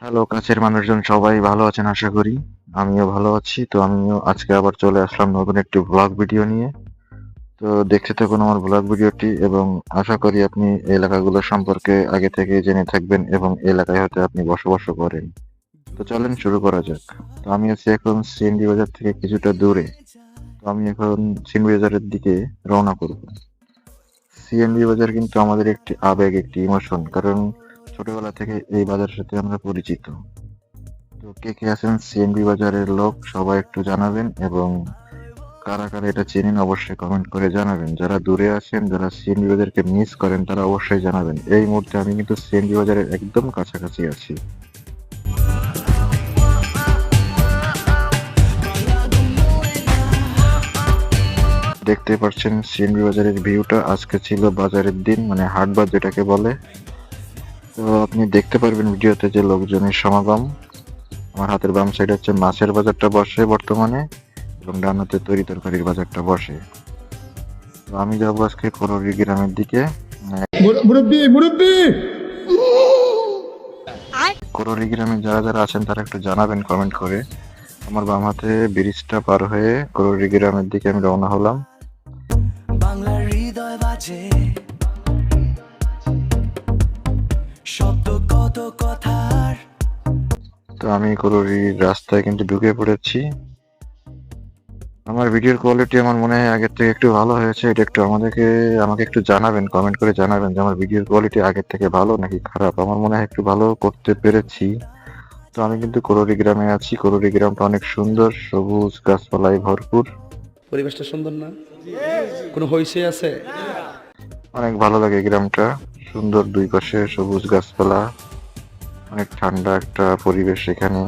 Hello কাছের মানুষজন সবাই ভালো আছেন আশা করি। আমিও ভালো আছি। তো আমিও আজকে আবার চলে আসলাম নতুন একটি ভ্লগ ভিডিও নিয়ে। তো দেখতে থাকুন আমার ভ্লগ ভিডিওটি এবং আশা করি আপনি এই এলাকাগুলো সম্পর্কে আগে থেকে জেনে থাকবেন এবং এই এলাকায় হয়তো আপনি বসবাসও করেন। তো চলেন শুরু করা যাক। তো আমি আছি এখন সিএনজি বাজার থেকে কিছুটা দূরে। তো আমি এখন সিএনজি বাজারের দিকে রওনা করব। সিএনজি বাজার কিন্তু আমাদের একটি আবেগ, একটি ইমোশন, কারণ ছোটবেলা থেকে এই বাজারের সাথে আমরা পরিচিত। তো কে কে আছেন সিএনবি বাজারের লোক সবাই একটু জানাবেন এবং কারা কারা এটা চেনেন অবশ্যই কমেন্ট করে জানাবেন। যারা দূরে আছেন, যারা সিএনবি বাজারকে মিস করেন তারা অবশ্যই জানাবেন। এই মুহূর্তে আমি কিন্তু সিএনবি বাজারের একদম কাছাকাছি আছি। দেখতে পাচ্ছেন সিএনবি বাজারের ভিউটা। আজকে ছিল বাজারের দিন, মানে হাট বাজার যেটাকে বলে। তো আপনি দেখতে পারবেন ভিডিওতে যে লোকজনের সমাগম। আমার হাতের বাম সাইড হচ্ছে মাছের বাজারটা বসে বর্তমানে এবং ডান হাতে তরি তরকারির বাজারটা বসে। তো আমি যাবো আজকে কররি গ্রামের দিকে। মুরব্বি মুরব্বি কররি গ্রামে যারা যারা আছেন তারা একটু জানাবেন কমেন্ট করে। আমার বাম হাতে ব্রিজটা পার হয়ে কররি গ্রামের দিকে আমি রওনা হলাম। বাংলার হৃদয় বাজে শব্দ কত কথার। তো আমি কররির রাস্তায় কিন্তু ঢুকে পড়েছি। আমার ভিডিওর কোয়ালিটি আমার মনে হয় আগের থেকে একটু ভালো হয়েছে। এটা একটু আমাকে একটু জানাবেন, কমেন্ট করে জানাবেন যে আমার ভিডিওর কোয়ালিটি আগের থেকে ভালো নাকি খারাপ। আমার মনে হয় একটু ভালো করতে পেরেছি। তো আমি কিন্তু কররি গ্রামে আছি। কররি গ্রামটা অনেক সুন্দর, সবুজ গাছপালায় ভরপুর। পরিবেশটা সুন্দর না? কোনো হইচই আছে? অনেক ভালো লাগে গ্রামটা। সুন্দর, দুই পাশে সবুজ গাছপালা, অনেক ঠান্ডা একটা পরিবেশ এখানে।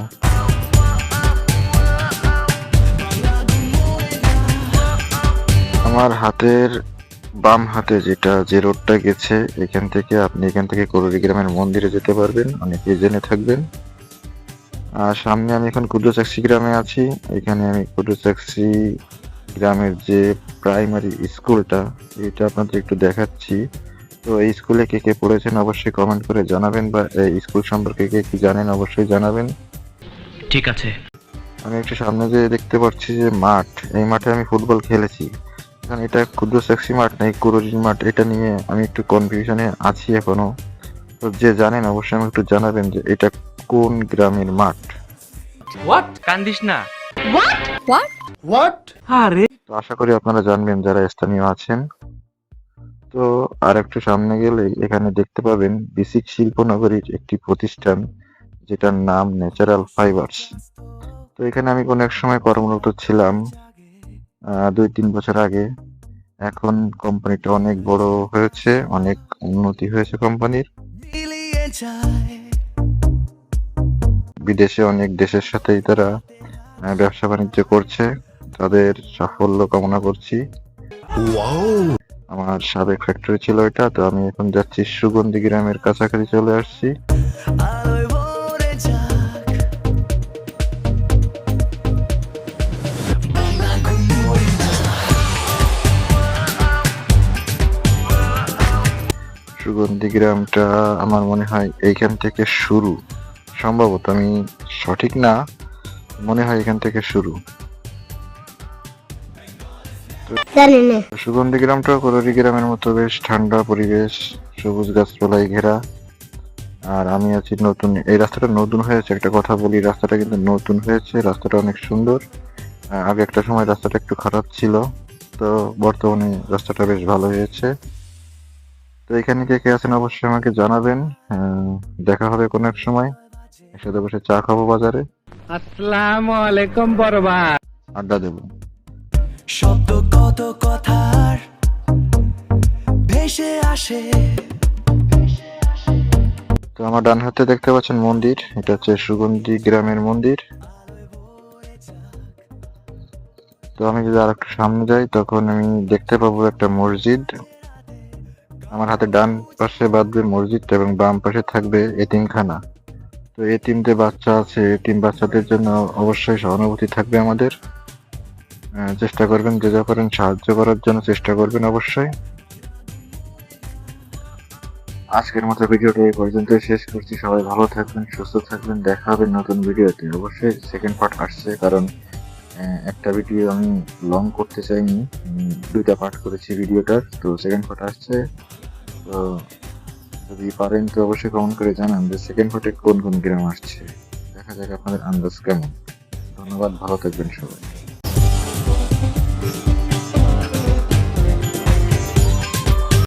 আমার হাতের বাম হাতে যে রোডটা গেছে, এখান থেকে কররি গ্রামের মন্দিরে যেতে পারবেন, অনেকেই জেনে থাকবেন। আর সামনে আমি এখন কুদ্রুচাকসি গ্রামে আছি। এখানে আমি কুদ্রুচাকসি গ্রামের যে প্রাইমারি স্কুলটা, এটা আপনাদের একটু দেখাচ্ছি। তো এই স্কুলে কে কে পড়েছেন অবশ্যই কমেন্ট করে জানাবেন, বা এই স্কুল সম্পর্কে কে কি জানেন অবশ্যই জানাবেন। ঠিক আছে। আমি একটু সামনে যে দেখতে পাচ্ছি যে মাঠ, এই মাঠে আমি ফুটবল খেলেছি। এখন এটা ক্ষুদ্র সেক্সি মাঠ নাকি কুরুজির মাঠ, এটা নিয়ে আমি একটু কনফিউশনে আছি এখনো। তো যে জানেন অবশ্যই আমাকে একটু জানাবেন যে এটা কোন গ্রামের মাঠ। হোয়াট? কান্দিস না। হোয়াট? আরে তো আশা করি আপনারা জানবেন যারা স্থানীয় আছেন। তো আর একটু সামনে গেলে এখানে দেখতে পাবেন বিসিক শিল্পনগরীর একটি প্রতিষ্ঠান, যেটার নাম ন্যাচারাল ফাইবার্স। তো এখানে আমি কোনো এক সময় কর্মরত ছিলাম 2-3 বছর আগে। এখন কোম্পানিটা অনেক বড় হয়েছে, অনেক উন্নতি হয়েছে কোম্পানির। মিলিয়ে যায় বিদেশে অনেক দেশের সাথেই তারা ব্যবসা বাণিজ্য করছে। তাদের সাফল্য কামনা করছি। আমার সাবেক ফ্যাক্টরি ছিল এটা। তো আমি এখন যাচ্ছি সুগন্ধি গ্রামের কাছাকাছি চলে আসছি। আলোয় ভরে যাক বাংলা ঘুমোয় না। সুগন্ধি গ্রামটা আমার মনে হয় এইখান থেকে শুরু, সম্ভবত, আমি সঠিক না, মনে হয় এখান থেকে শুরু। সুগন্ধি গ্রামটা কররি গ্রামের মতো বেশ ঠান্ডা পরিবেশ, সবুজ গাছপালায় ঘেরা। আর আমি আছি নতুন, এই রাস্তাটা নতুন হয়েছে। একটা কথা বলি, রাস্তাটা কিন্তু নতুন হয়েছে, রাস্তাটা অনেক সুন্দর। আগে একটা সময় রাস্তাটা একটু খারাপ ছিল, তো বর্তমানে রাস্তাটা বেশ ভালো হয়েছে। তো এখানে কে কে আছেন অবশ্যই আমাকে জানাবেন। দেখা হবে কোনো এক সময়, একসাথে বসে চা খাবো বাজারে, আসসালামু আলাইকুম বরবাদ। আড্ডা দেবো। শব্দ কত কথার ভেসে আসে। তো আমার ডান হাতে দেখতে পাচ্ছেন মন্দির, এটা হচ্ছে সুগন্ধি গ্রামের মন্দির। তো আমি যদি আর একটু সামনে যাই তখন আমি দেখতে পাবো একটা মসজিদ। আমার হাতে ডান পাশে বাঁধবে মসজিদটা এবং বাম পাশে থাকবে এতিমখানা। তো এতিমদের বাচ্চা আছে, এতিম বাচ্চাদের জন্য অবশ্যই সহানুভূতি থাকবে আমাদের। চেষ্টা করবেন, যে যা পারেন সাহায্য করার জন্য চেষ্টা করবেন অবশ্যই। আজকের মতো ভিডিওটা এই পর্যন্ত শেষ করছি। সবাই ভালো থাকবেন, সুস্থ থাকবেন, দেখা হবে নতুন ভিডিওতে। অবশ্যই সেকেন্ড পার্ট আসছে, কারণ একটা ভিডিও আমি লং করতে চাইনি, দুইটা পার্ট করেছি ভিডিওটার, তো সেকেন্ড পার্ট আসছে। তো যদি পারেন তো অবশ্যই কমেন্ট করে জানান যে সেকেন্ড পার্টে কোন কোন গ্রাম আসছে। দেখা যাক আপনাদের আন্দাজ কেমন। ধন্যবাদ, ভালো থাকবেন সবাই।